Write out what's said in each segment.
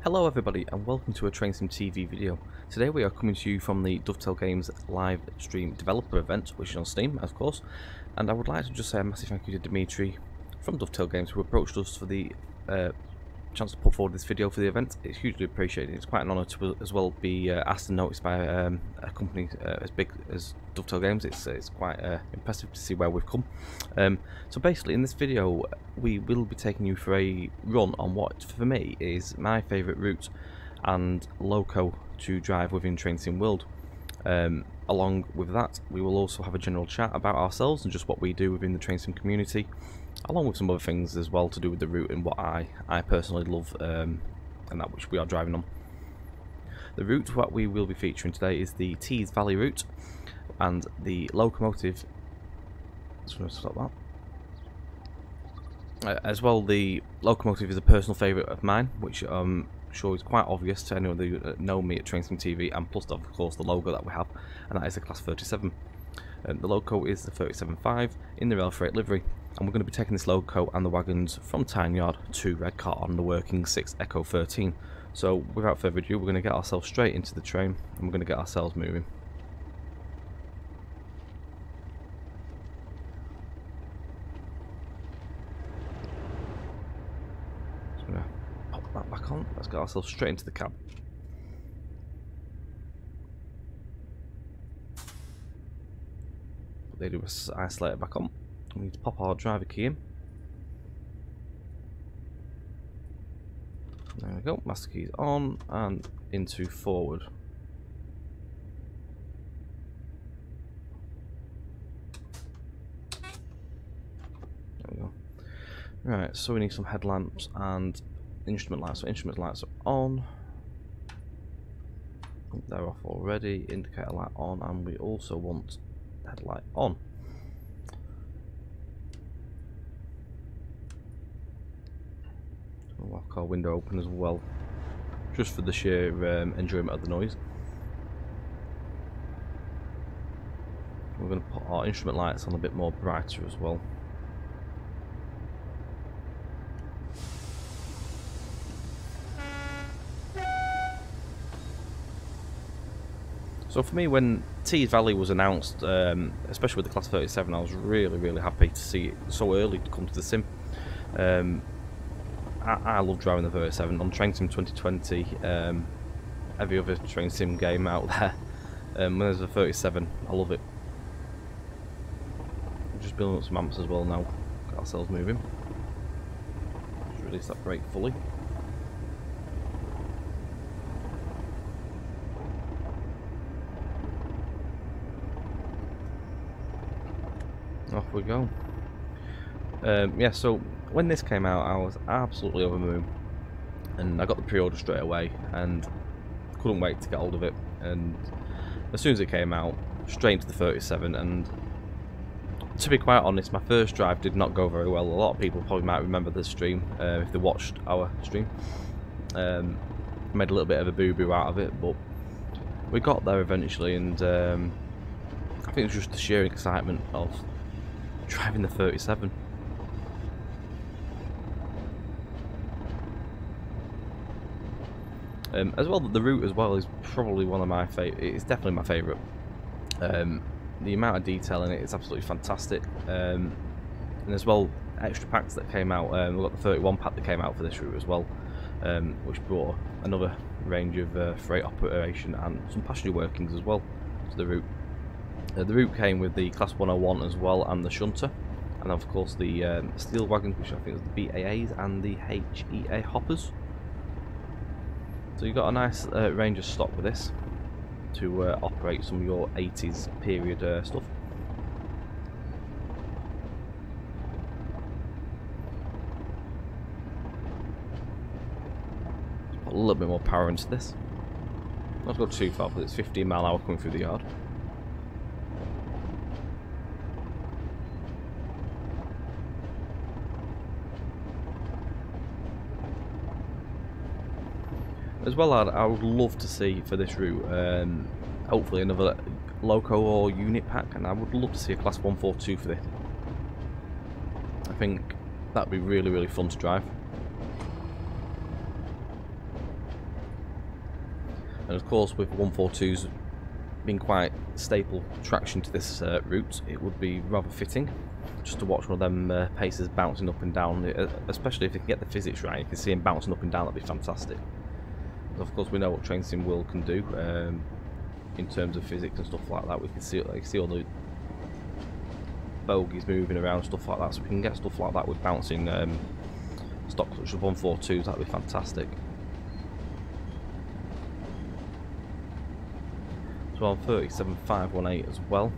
Hello everybody and welcome to a Train Sim TV video. Today we are coming to you from the Dovetail Games live stream developer event, which is on Steam of course, and I would like to just say a massive thank you to Dimitri from Dovetail Games who approached us for the chance to put forward this video for the event. It's hugely appreciated. It's quite an honour to as well be asked and noticed by a company as big as Dovetail Games. It's quite impressive to see where we've come. So basically in this video we will be taking you for a run on what for me is my favourite route and loco to drive within Train Sim World. Along with that we will also have a general chat about ourselves and just what we do within the Train Sim community, along with some other things as well to do with the route and what I personally love and that which we are driving on. The route what we will be featuring today is the Tees Valley route, and the locomotive, just going to stop that, as well. The locomotive is a personal favourite of mine, which I'm sure is quite obvious to anyone who know me at Train Sim TV, and plus of course the logo that we have, and that is the Class 37. The loco is the 37.5 in the rail freight livery, and we're going to be taking this loco and the wagons from Tynyard to Redcar on the working 6 Echo 13. So without further ado, we're going to get ourselves straight into the train and we're going to get ourselves moving. Just going to pop that back on. Let's get ourselves straight into the cab. They do a isolator back on. We need to pop our driver key in. There we go, master keys on and into forward. There we go. Right, so we need some headlamps and instrument lights. So instrument lights are on. They're off already. Indicator light on, and we also want headlight on. We'll lock our window open as well, just for the sheer enjoyment of the noise. We're going to put our instrument lights on a bit more brighter as well. So for me, when Tees Valley was announced, especially with the Class 37, I was really happy to see it so early to come to the sim. I love driving the 37 on Train Sim 2020. Every other Train Sim game out there, when there's a 37, I love it. We're just building up some amps as well now. Get ourselves moving. Just release that brake fully. Off we go. Yeah, so when this came out I was absolutely over the moon, and I got the pre-order straight away and couldn't wait to get hold of it, and as soon as it came out, straight into the 37. And to be quite honest, my first drive did not go very well. A lot of people probably might remember this stream if they watched our stream. Made a little bit of a boo-boo out of it, but we got there eventually, and I think it was just the sheer excitement of driving the 37. As well, the route as well is probably one of my favourite. It's definitely my favourite. The amount of detail in it is absolutely fantastic, and as well, extra packs that came out. We've got the 31 pack that came out for this route as well, which brought another range of freight operation and some passenger workings as well to the route. The route came with the Class 101 as well, and the shunter, and of course the steel wagons, which I think was the BAAs and the HEA hoppers. So you got a nice range of stock with this to operate some of your 80s period stuff. Put a little bit more power into this. Not go too far, but it's 15 mile an hour coming through the yard. As well, I would love to see for this route, hopefully another loco or unit pack, and I would love to see a Class 142 for this. I think that'd be really fun to drive. And of course, with 142s being quite staple traction to this route, it would be rather fitting just to watch one of them paces bouncing up and down, especially if you can get the physics right. You can see him bouncing up and down, that'd be fantastic. Of course, we know what Train Sim World can do in terms of physics and stuff like that. We can see all the bogies moving around, stuff like that, so we can get stuff like that with bouncing stock such as 142s. That'd be fantastic. So on 37.518 as well.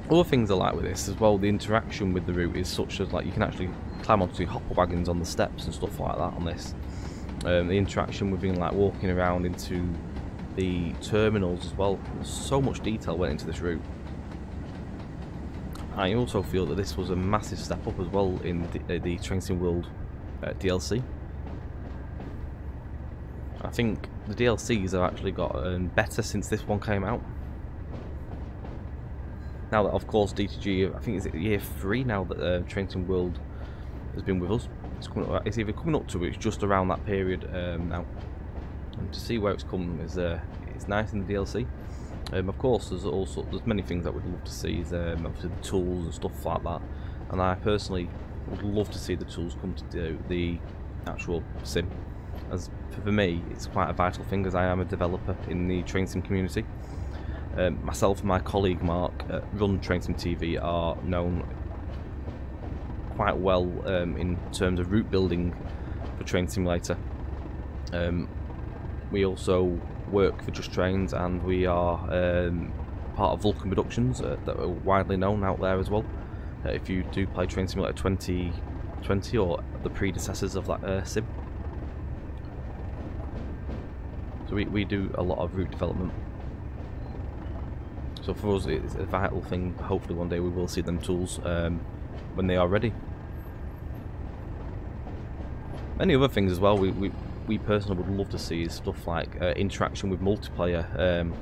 Other things I like with this as well, the interaction with the route is such as, like, you can actually climb onto hopper wagons on the steps and stuff like that on this. The interaction with being like walking around into the terminals as well. So much detail went into this route. I also feel that this was a massive step up as well in the Train Sim World DLC. I think the DLCs have actually gotten better since this one came out. Now that, of course, DTG, I think it's year 3 now that Train Sim World has been with us. It's either coming up to it, it's just around that period now. And to see where it's come is it's nice in the DLC. Of course, there's many things that we'd love to see. Obviously the tools and stuff like that. And I personally would love to see the tools come to do the actual sim. As for me, it's quite a vital thing, as I am a developer in the Train Sim community. Myself and my colleague Mark run Train Sim TV are known quite well in terms of route building for Train Simulator. We also work for Just Trains, and we are part of Vulcan Productions that are widely known out there as well. If you do play Train Simulator 2020 or the predecessors of that sim. So we do a lot of route development. So for us, it's a vital thing. Hopefully one day we will see them tools when they are ready. Many other things as well we personally would love to see is stuff like interaction with multiplayer.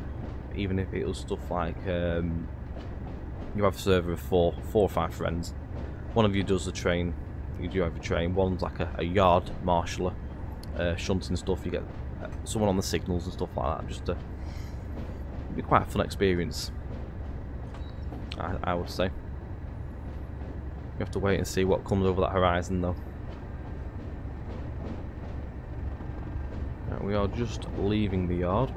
Even if it was stuff like you have a server of four or five friends. One of you does the train, you do have a train. One's like a yard marshaller, shunting stuff. You get someone on the signals and stuff like that. Just be quite a fun experience, I would say. You have to wait and see what comes over that horizon though. Right, we are just leaving the yard.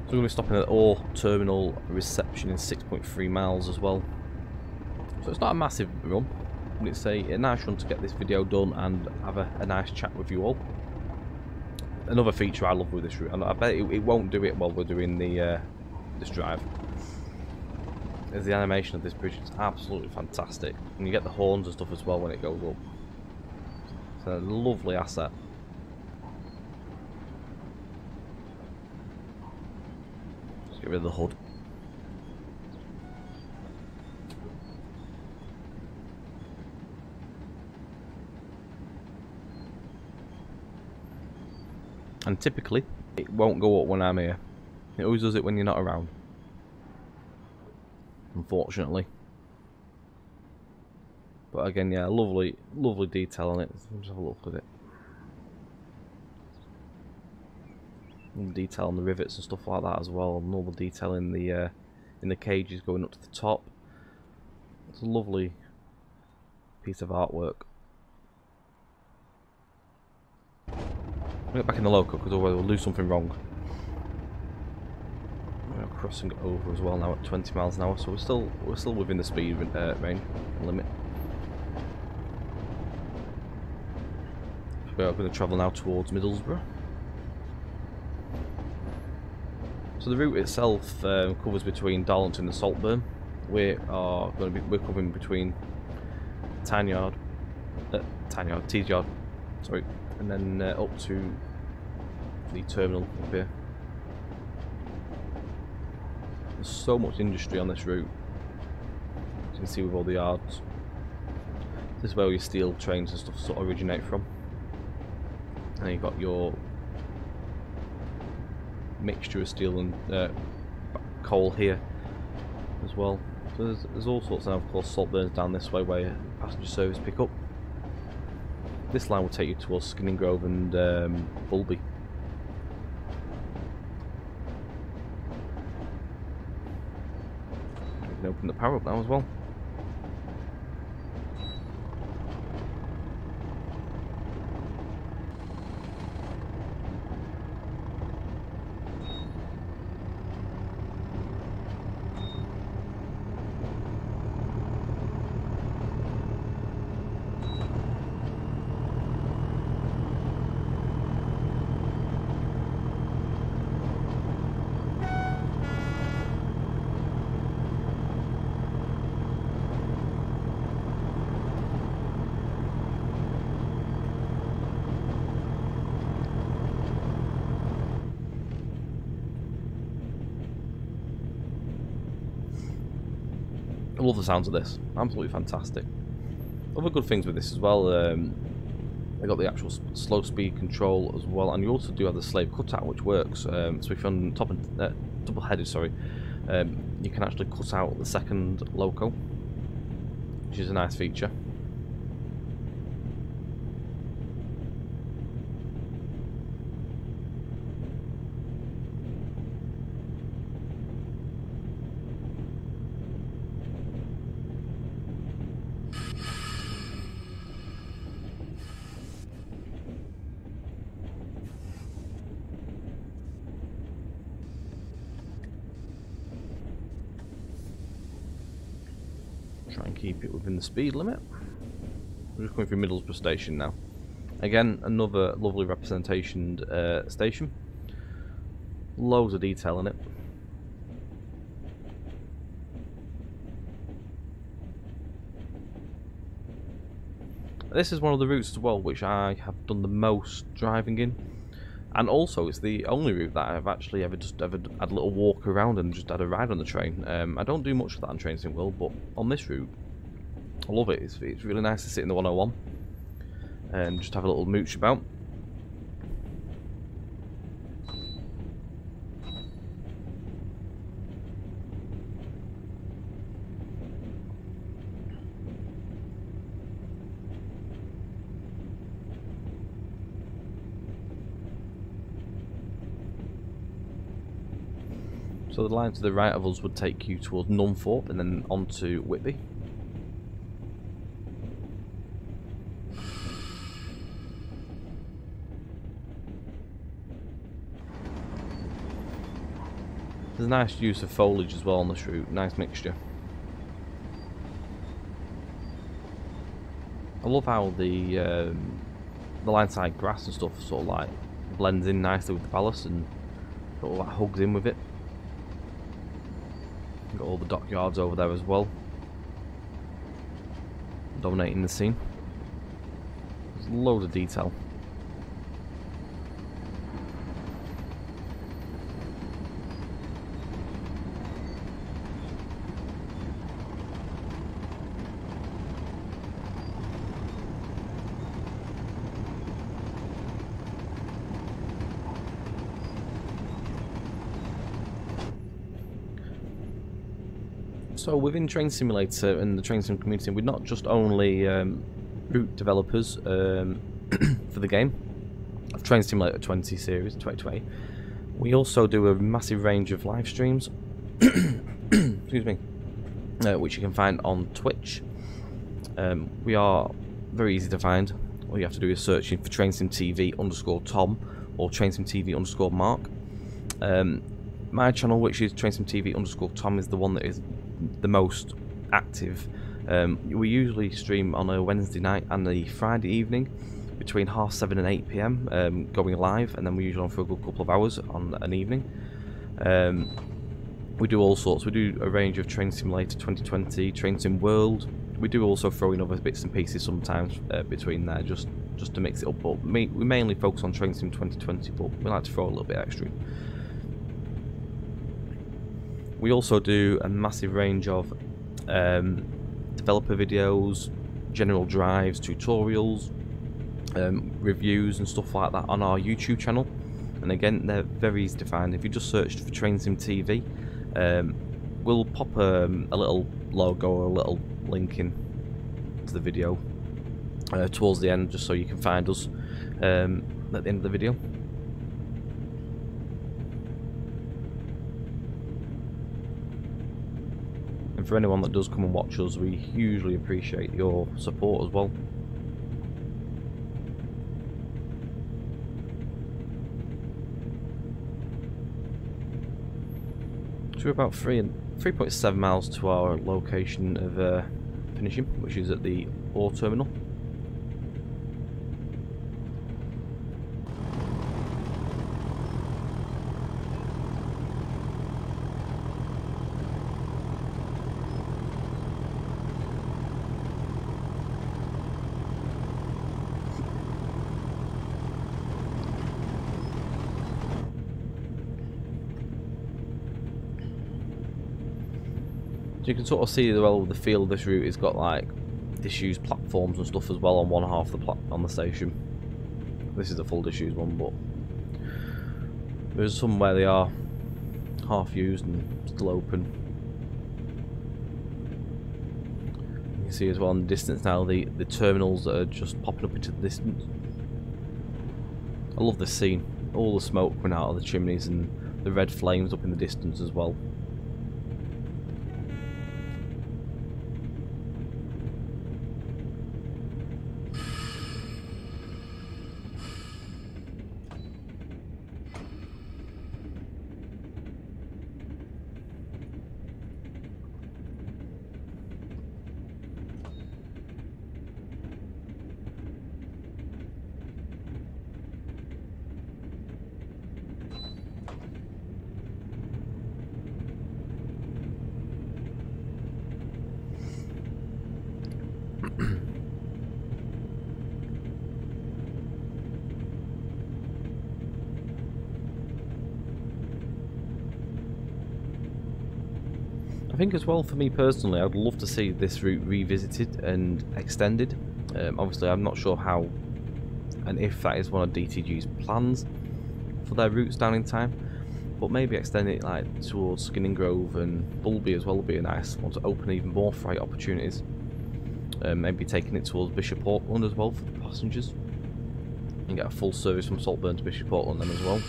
So we're going to be stopping at Ore Terminal reception in 6.3 miles as well. So it's not a massive run, but it's a nice run to get this video done and have a nice chat with you all. Another feature I love with this route, and I bet it won't do it while we're doing the this drive, is the animation of this bridge. It's absolutely fantastic, and you get the horns and stuff as well when it goes up. It's a lovely asset. Get rid of the hood. And typically, it won't go up when I'm here. It always does it when you're not around. Unfortunately. But again, yeah, lovely detail on it. Let's have a look at it. Detail on the rivets and stuff like that as well, and all the detail in the cages going up to the top. It's a lovely piece of artwork. I'll get back in the local because otherwise we'll do something wrong. We're crossing it over as well now at 20 miles an hour, so we're still within the speed range limit. So we are going to travel now towards Middlesbrough. So the route itself covers between Darlington and Saltburn. We're covering between Tees Yard, sorry, and then up to the terminal up here. There's so much industry on this route. can see with all the yards. This is where your steel trains and stuff sort of originate from. And you've got your mixture of steel and coal here as well. So there's all sorts, and of course salt burns down this way where passenger service pick up. This line will take you towards Skinning Grove and Bulby. You can open the power up now as well. I love the sounds of this. Absolutely fantastic. Other good things with this as well. They got the actual slow speed control as well, and you also do have the slave cutout, which works. So if you're on double-headed, you can actually cut out the second loco, which is a nice feature. Try and keep it within the speed limit. We're just going through Middlesbrough station now. Again, another lovely representation station. Loads of detail in it. This is one of the routes as well which I have done the most driving in, and also it's the only route that I've actually ever had a little walk around and just had a ride on the train. I don't do much of that on Trains in World, but on this route I love it. It's really nice to sit in the 101 and just have a little mooch about. So the line to the right of us would take you towards Nunthorpe and then on to Whitby. There's a nice use of foliage as well on this route, nice mixture. I love how the line side grass and stuff sort of like blends in nicely with the ballast and sort of like hugs in with it. Got all the dockyards over there as well, dominating the scene. There's loads of detail. So within Train Simulator and the Train Sim community, we're not just only route developers for the game of Train Simulator 20 series, 2020. We also do a massive range of live streams, excuse me, which you can find on Twitch. We are very easy to find. All you have to do is searching for TrainSimTV_Tom or TrainSimTV_Mark. My channel, which is TrainSimTV_Tom, is the one that is the most active. We usually stream on a Wednesday night and a Friday evening between 7:30 and 8 PM, going live, and then we're usually on for a good couple of hours on an evening. We do all sorts. We do a range of Train Simulator 2020, Train Sim World. We do also throw in other bits and pieces sometimes between there, just to mix it up. But we mainly focus on Train Sim 2020, but we like to throw a little bit extra in. We also do a massive range of developer videos, general drives, tutorials, reviews and stuff like that on our YouTube channel. And again, they're very easy to find. If you just search for Train Sim TV, we'll pop a little logo or a little link in to the video towards the end, just so you can find us at the end of the video. And for anyone that does come and watch us, we hugely appreciate your support as well. So we're about 3.7 miles to our location of finishing, which is at the ore terminal. So you can sort of see as well the feel of this route. It's got like disused platforms and stuff as well on one half of the station. This is the full disused one, but there's some where they are half used and still open. You can see as well in the distance now the terminals that are just popping up into the distance. I love this scene. All the smoke coming out of the chimneys and the red flames up in the distance as well. I think as well, for me personally, I'd love to see this route revisited and extended. Obviously I'm not sure how and if that is one of DTG's plans for their routes down in time, but maybe extending it like towards Skinning Grove and Bulby as well would be a nice one to open even more freight opportunities. Maybe taking it towards Bishop Auckland as well for the passengers, and get a full service from Saltburn to Bishop Auckland then as well.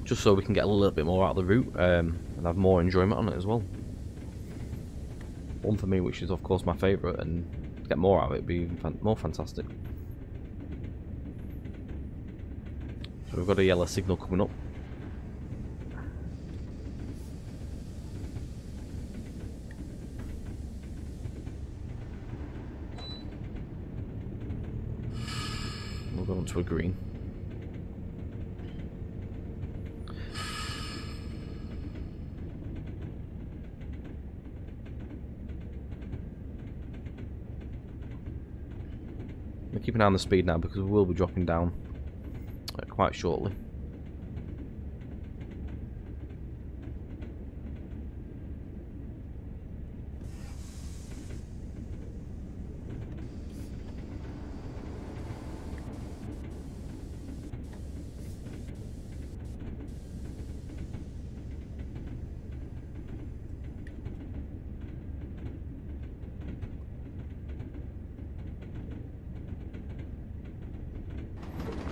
Just so we can get a little bit more out of the route and have more enjoyment on it as well. One for me, which is of course my favourite, and to get more out of it would be even more fantastic. So we've got a yellow signal coming up. We'll go on to a green. Keep an eye on the speed now, because we will be dropping down quite shortly.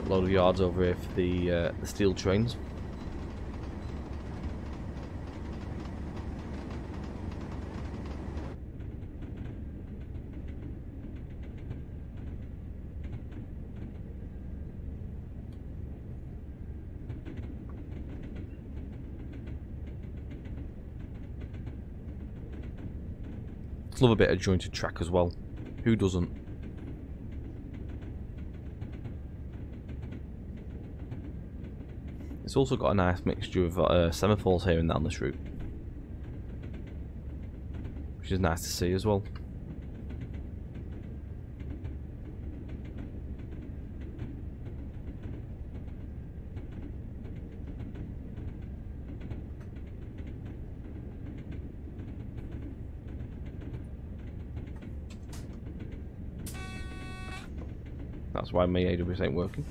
A load of yards over here for the steel trains. Love a bit of jointed track as well. Who doesn't? It's also got a nice mixture of semaphores here and down this route, which is nice to see as well. That's why my AWS ain't working.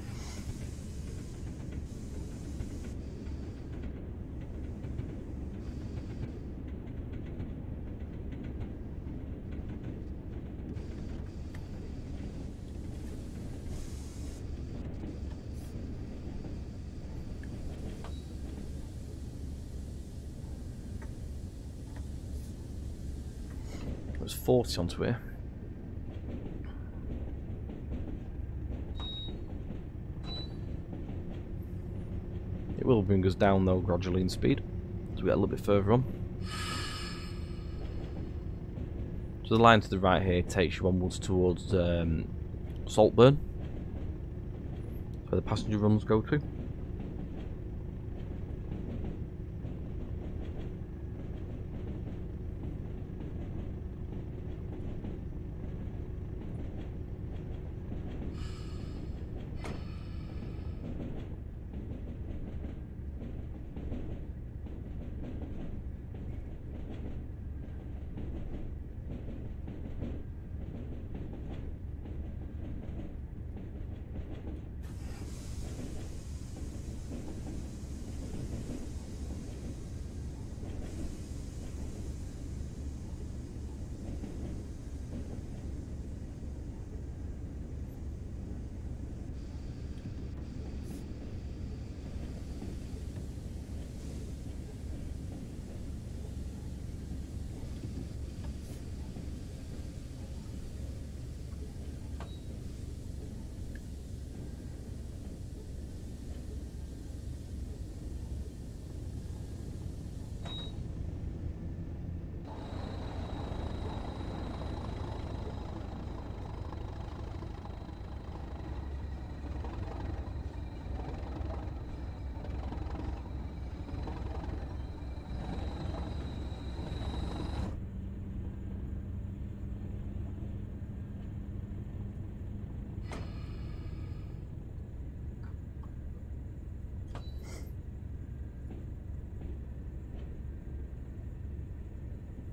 There's 40 onto here. It will bring us down though gradually in speed as we get a little bit further on. So the line to the right here takes you onwards towards Saltburn, where the passenger runs go to.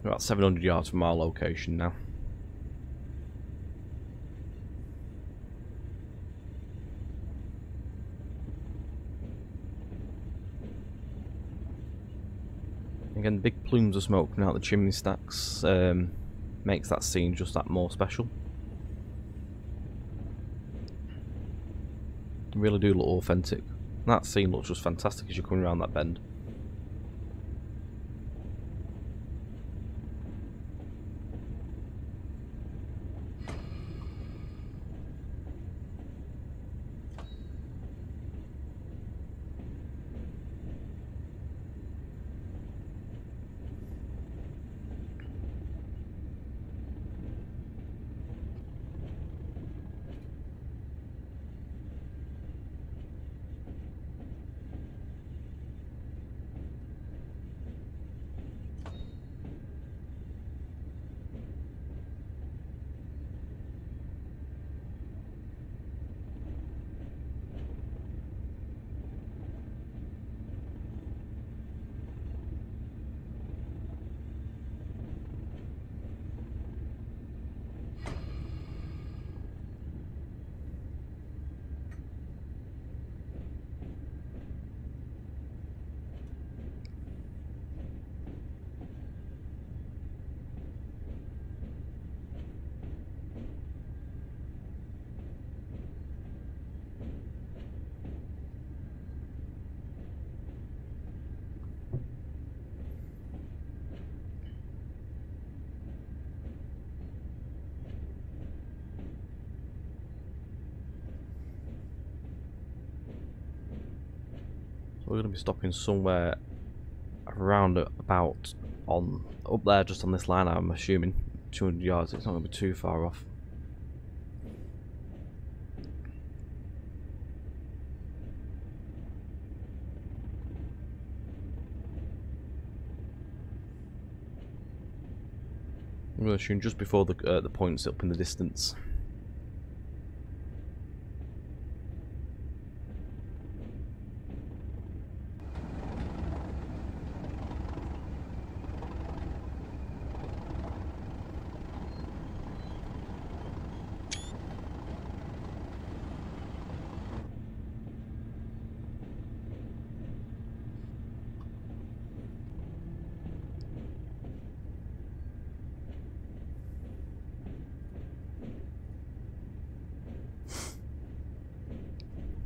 We're about 700 yards from our location now. Again, big plumes of smoke coming out the chimney stacks makes that scene just that more special. They really do look authentic. That scene looks just fantastic as you're coming around that bend. So we're going to be stopping somewhere around about on up there, just on this line. I'm assuming 200 yards. It's not going to be too far off. I'm going to assume just before the points up in the distance.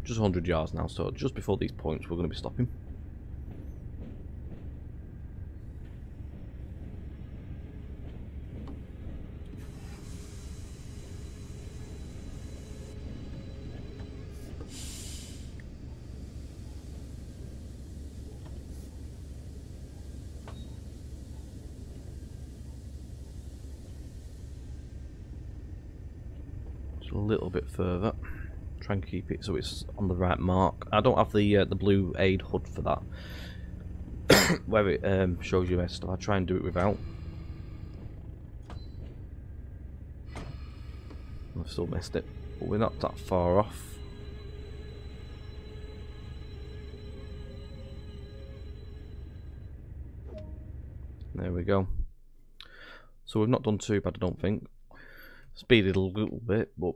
just 100 yards now, so just before these points we're going to be stopping. A little bit further, try and keep it so it's on the right mark. I don't have the blue aid HUD for that where it shows you best. I try and do it without. I've still missed it, but we're not that far off. There we go. So we've not done too bad, I don't think. Speeded a little bit, but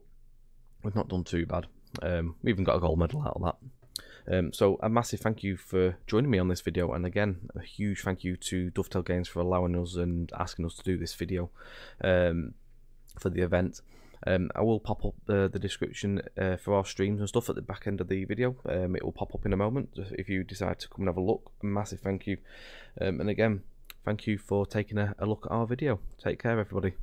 we've not done too bad. We even got a gold medal out of that. So a massive thank you for joining me on this video, and again a huge thank you to Dovetail Games for allowing us and asking us to do this video for the event. I will pop up the description for our streams and stuff at the back end of the video. It will pop up in a moment if you decide to come and have a look. A massive thank you, and again thank you for taking a look at our video. Take care everybody.